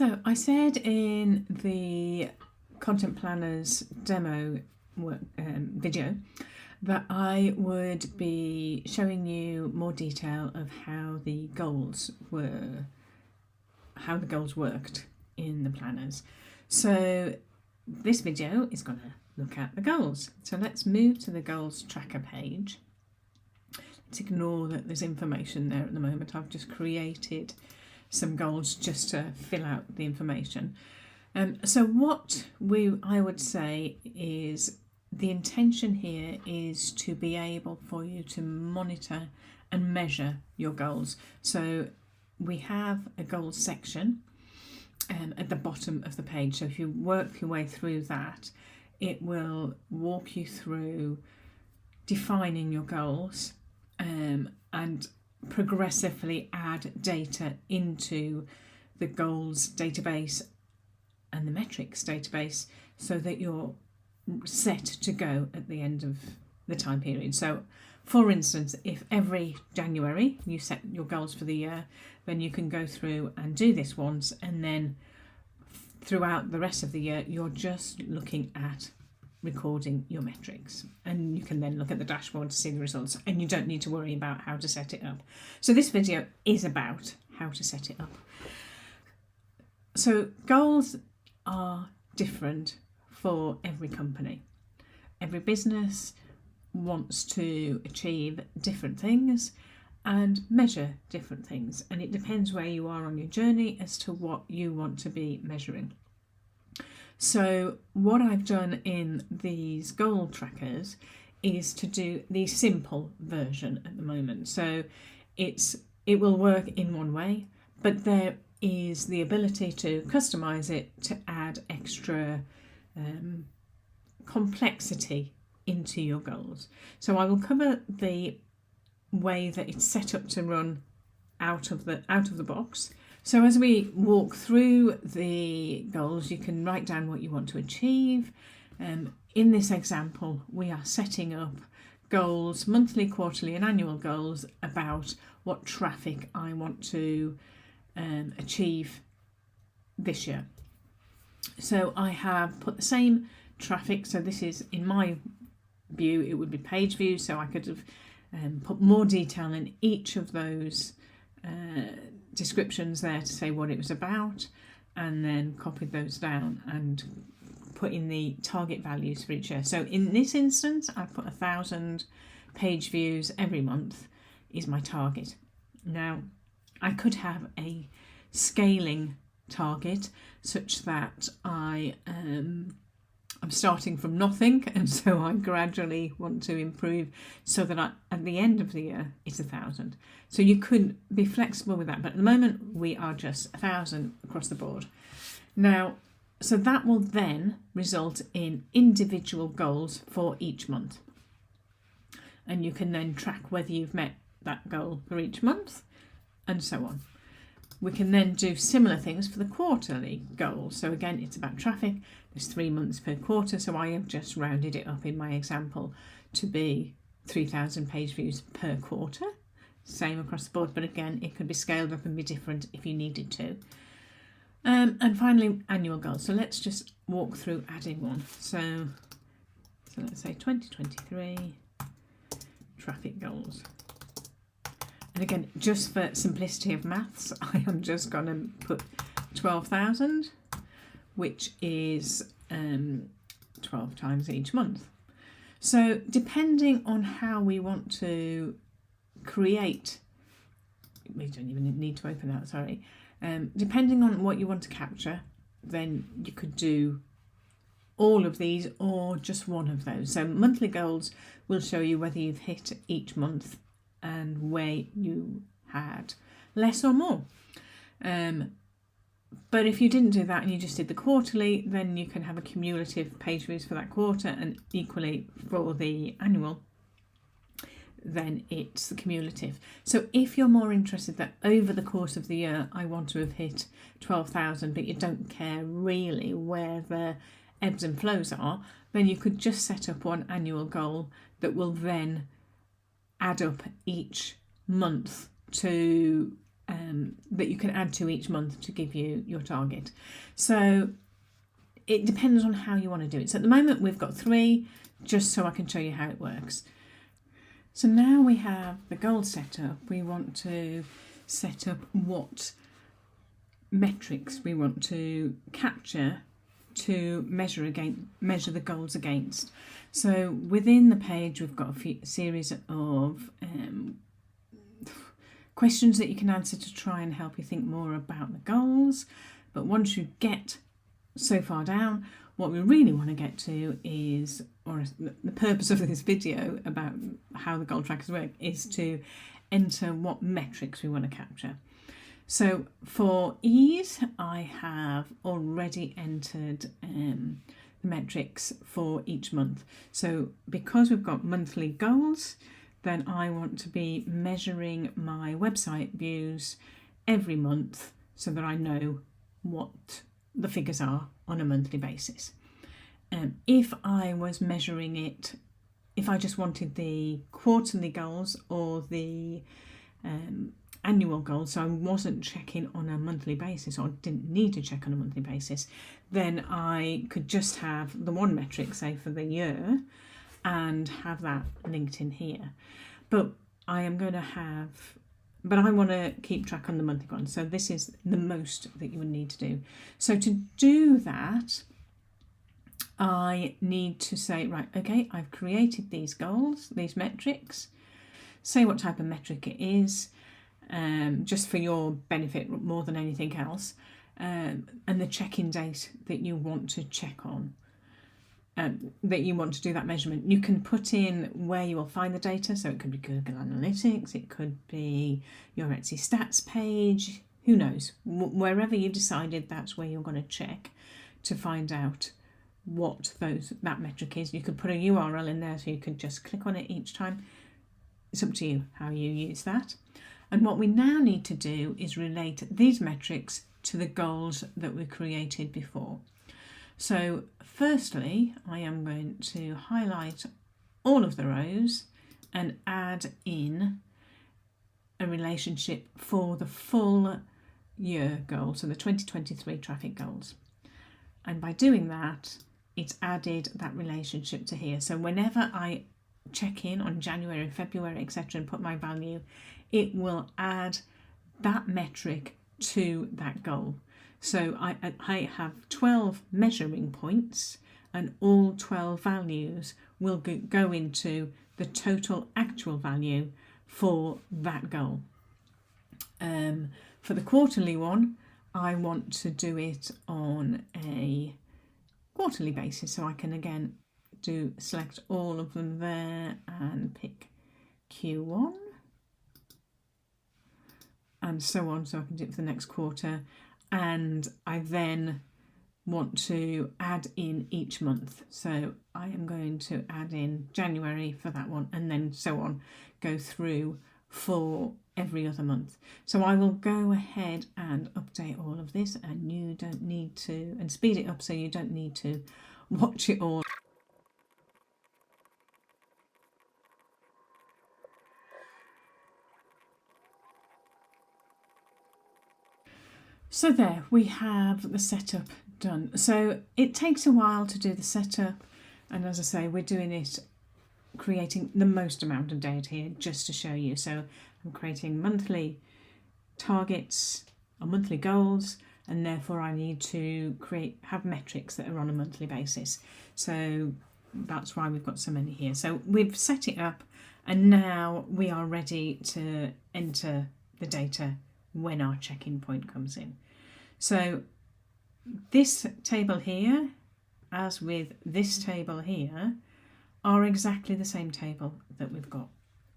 So I said in the Content Planners demo video that I would be showing you more detail of how the goals worked in the planners. So this video is going to look at the goals. So let's move to the goals tracker page. Let's ignore that there's information there at the moment. I've just created some goals just to fill out the information. So what I would say is the intention here is to be able for you to monitor and measure your goals. So we have a goals section at the bottom of the page. So if you work your way through that, it will walk you through defining your goals and progressively add data into the goals database and the metrics database so that you're set to go at the end of the time period. So for instance, if every January you set your goals for the year, then you can go through and do this once, and then throughout the rest of the year you're just looking at recording your metrics, and you can then look at the dashboard to see the results, and you don't need to worry about how to set it up. So this video is about how to set it up. So goals are different for every company. Every business wants to achieve different things and measure different things, and it depends where you are on your journey as to what you want to be measuring. So what I've done in these goal trackers is to do the simple version at the moment. So it will work in one way, but there is the ability to customize it to add extra complexity into your goals. So I will cover the way that it's set up to run out of the box. So as we walk through the goals, you can write down what you want to achieve. In this example, we are setting up goals, monthly, quarterly and annual goals about what traffic I want to achieve this year. So I have put the same traffic. So this is, in my view, it would be page views. So I could have put more detail in each of those descriptions there to say what it was about, and then copied those down and put in the target values for each year. So in this instance, I put 1,000 page views every month is my target. Now I could have a scaling target such that I'm starting from nothing, and so I gradually want to improve so that at the end of the year it's 1,000. So you could be flexible with that, but at the moment we are just 1,000 across the board. Now, so that will then result in individual goals for each month, and you can then track whether you've met that goal for each month and so on. We can then do similar things for the quarterly goals. So again, it's about traffic. There's 3 months per quarter, so I have just rounded it up in my example to be 3,000 page views per quarter. Same across the board, but again, it could be scaled up and be different if you needed to. And finally, annual goals. So let's just walk through adding one. So let's say 2023 traffic goals. And again, just for simplicity of maths, I am just going to put 12,000, which is 12 times each month. So depending on how we want to create, we don't even need to open that, sorry. Depending on what you want to capture, then you could do all of these or just one of those. So monthly goals will show you whether you've hit each month and where you had less or more. But if you didn't do that and you just did the quarterly, then you can have a cumulative page views for that quarter, and equally for the annual, then it's the cumulative. So if you're more interested that over the course of the year I want to have hit 12,000, but you don't care really where the ebbs and flows are, then you could just set up one annual goal that will then add up each month to that you can add to each month to give you your target. So it depends on how you want to do it. So at the moment we've got 3, just so I can show you how it works. So now we have the goal set up. We want to set up what metrics we want to capture to measure the goals against. So within the page we've got a series of questions that you can answer to try and help you think more about the goals. But once you get so far down, what we really want to get to is, or the purpose of this video about how the goal trackers work, is to enter what metrics we want to capture. So for ease, I have already entered the metrics for each month. So because we've got monthly goals, then I want to be measuring my website views every month so that I know what the figures are on a monthly basis. If I was measuring it, if I just wanted the quarterly goals or the annual goals, so I wasn't checking on a monthly basis, or didn't need to check on a monthly basis, then I could just have the one metric, say for the year, and have that linked in here. But I want to keep track on the monthly one, so this is the most that you would need to do. So to do that, I need to say, right, okay, I've created these goals, these metrics, say what type of metric it is, just for your benefit more than anything else, and the check-in date that you want to check on, that you want to do that measurement. You can put in where you will find the data, so it could be Google Analytics, it could be your Etsy stats page, who knows, wherever you decided that's where you're going to check to find out what that metric is. You could put a URL in there so you could just click on it each time. It's up to you how you use that. And what we now need to do is relate these metrics to the goals that we created before. So firstly, I am going to highlight all of the rows and add in a relationship for the full year goal, so the 2023 traffic goals. And by doing that, it's added that relationship to here. So whenever I check in on January, February, etc., and put my value, it will add that metric to that goal. So I have 12 measuring points, and all 12 values will go into the total actual value for that goal. For the quarterly one, I want to do it on a quarterly basis, so I can again select all of them there and pick Q1 and so on, so I can do it for the next quarter. And I then want to add in each month, so I am going to add in January for that one, and then so on, go through for every other month. So I will go ahead and update all of this, and you don't need to, and speed it up so you don't need to watch it all. So there, we have the setup done. So it takes a while to do the setup, and as I say, we're doing it, creating the most amount of data here just to show you. So I'm creating monthly targets or monthly goals, and therefore I need to have metrics that are on a monthly basis. So that's why we've got so many here. So we've set it up, and now we are ready to enter the data when our check-in point comes in. So this table here, as with this table here, are exactly the same table that we've got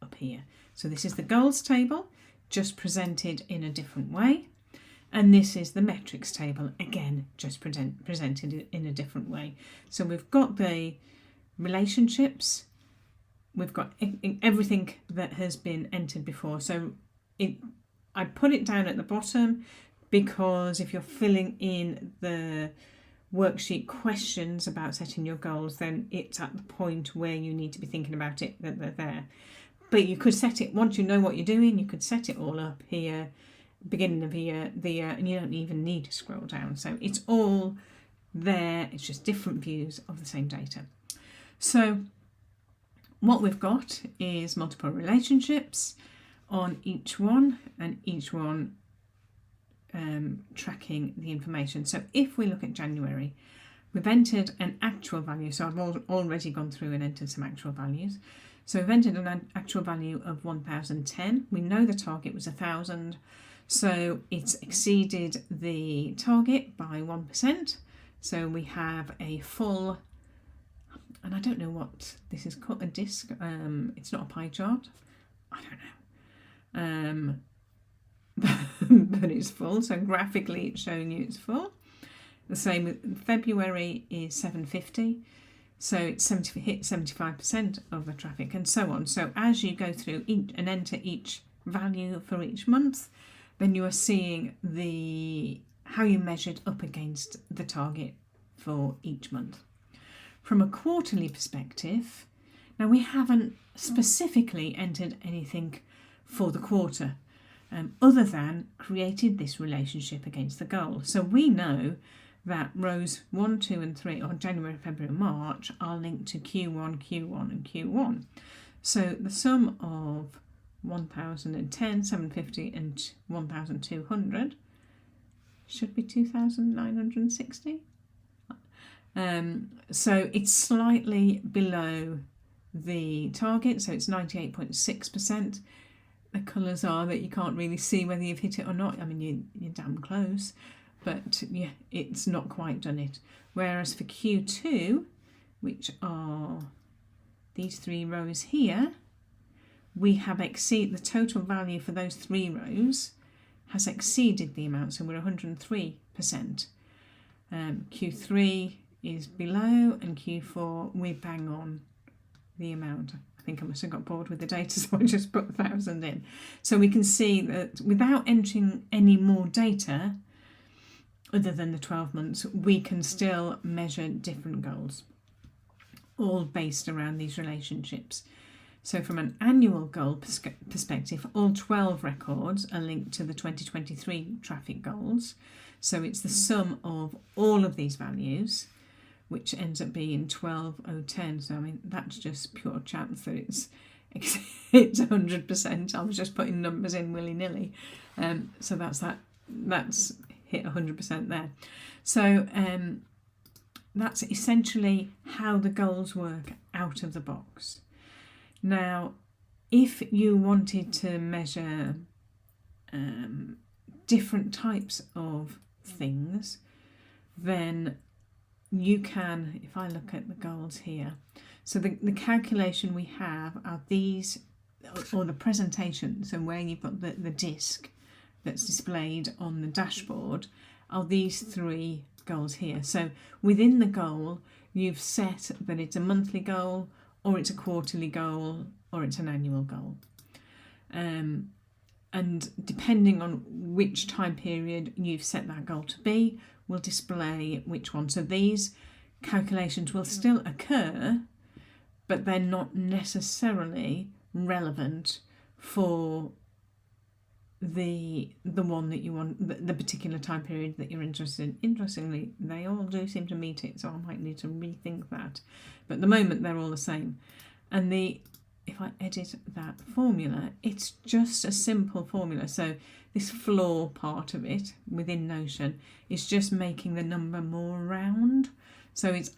up here. So this is the goals table, just presented in a different way. And this is the metrics table, again, just presented in a different way. So we've got the relationships, we've got everything that has been entered before. So I put it down at the bottom because if you're filling in the worksheet questions about setting your goals, then it's at the point where you need to be thinking about it that they're there. But you could set it, once you know what you're doing, you could set it all up here beginning of the year, and you don't even need to scroll down. So it's all there, it's just different views of the same data. So what we've got is multiple relationships on each one, and each one tracking the information. So if we look at January, we've entered an actual value. So I've already gone through and entered some actual values. So we've entered an actual value of 1,010. We know the target was 1,000. So it's exceeded the target by 1%. So we have a full, and I don't know what this is called, a disk. It's not a pie chart. I don't know. But it's full. So graphically it's showing you it's full. The same with February is 750. So it's hit 75% of the traffic, and so on. So as you go through and enter each value for each month, then you are seeing how you measured up against the target for each month. From a quarterly perspective, now we haven't specifically entered anything for the quarter, other than created this relationship against the goal. So we know that rows 1, 2 and 3, or January, February and March, are linked to Q1, Q1 and Q1. So the sum of 1,010, 750 and 1,200 should be 2,960. So it's slightly below the target, so it's 98.6%. The colours are that you can't really see whether you've hit it or not. I mean, you're damn close, but yeah, it's not quite done it. Whereas for Q2, which are these 3 rows here, we have the total value for those 3 rows has exceeded the amount, so we're 103%. Q3 is below, and Q4 we bang on the amount. I think I must have got bored with the data, so I just put 1,000 in. So we can see that without entering any more data, other than the 12 months, we can still measure different goals, all based around these relationships. So from an annual goal perspective, all 12 records are linked to the 2023 traffic goals. So it's the sum of all of these values, which ends up being 12,010. So I mean, that's just pure chance that it's 100%. I was just putting numbers in willy-nilly. So that's hit 100% there. So that's essentially how the goals work out of the box. Now, if you wanted to measure different types of things, then you can, if I look at the goals here, so the calculation we have are these, or the presentation, so where you've got the disc that's displayed on the dashboard, are these 3 goals here. So within the goal, you've set that it's a monthly goal, or it's a quarterly goal, or it's an annual goal. And depending on which time period you've set that goal to be, will display which one. So these calculations will still occur, but they're not necessarily relevant for the one that you want, the particular time period that you're interested in. Interestingly, they all do seem to meet it, so I might need to rethink that. But at the moment, they're all the same. And if I edit that formula, it's just a simple formula. So this floor part of it within Notion is just making the number more round. So it's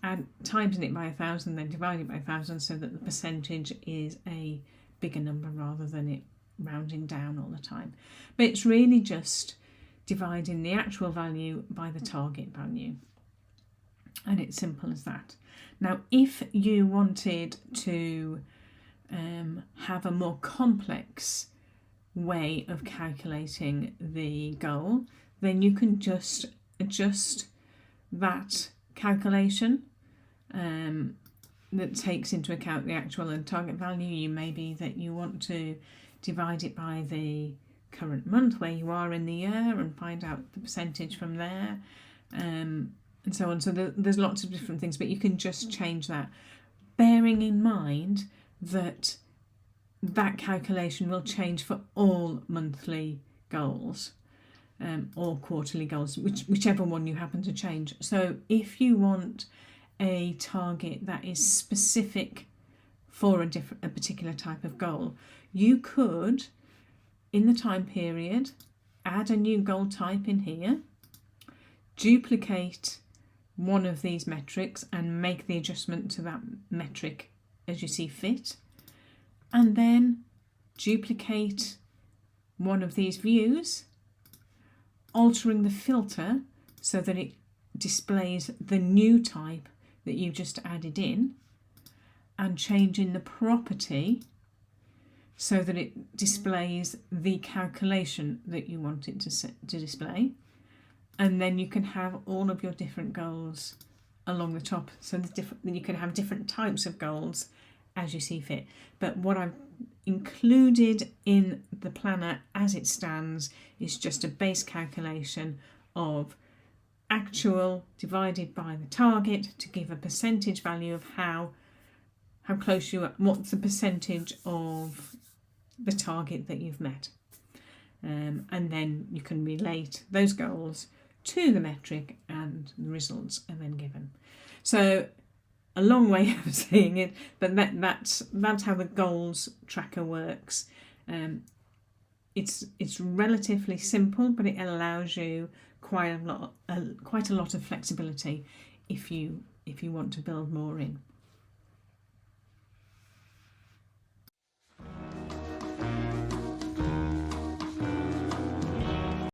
timesing it by 1,000, then dividing it by 1,000, so that the percentage is a bigger number rather than it rounding down all the time. But it's really just dividing the actual value by the target value, and it's simple as that. Now, if you wanted to have a more complex way of calculating the goal, then you can just adjust that calculation that takes into account the actual and target value. Maybe that you want to divide it by the current month where you are in the year and find out the percentage from there, and so on. So there's lots of different things, but you can just change that, bearing in mind that calculation will change for all monthly goals. or quarterly goals, whichever one you happen to change. So if you want a target that is specific for a particular type of goal, you could, in the time period, add a new goal type in here, duplicate one of these metrics and make the adjustment to that metric as you see fit, and then duplicate one of these views, altering the filter so that it displays the new type that you just added in, and changing the property so that it displays the calculation that you want it to display. And then you can have all of your different goals along the top. So you can have different types of goals as you see fit. But what I've included in the planner as it stands is just a base calculation of actual divided by the target to give a percentage value of how close you are, what's the percentage of the target that you've met. And then you can relate those goals to the metric and the results are then given. So a long way of saying it, but that's how the goals tracker works. It's relatively simple, but it allows you quite a lot of flexibility if you want to build more in.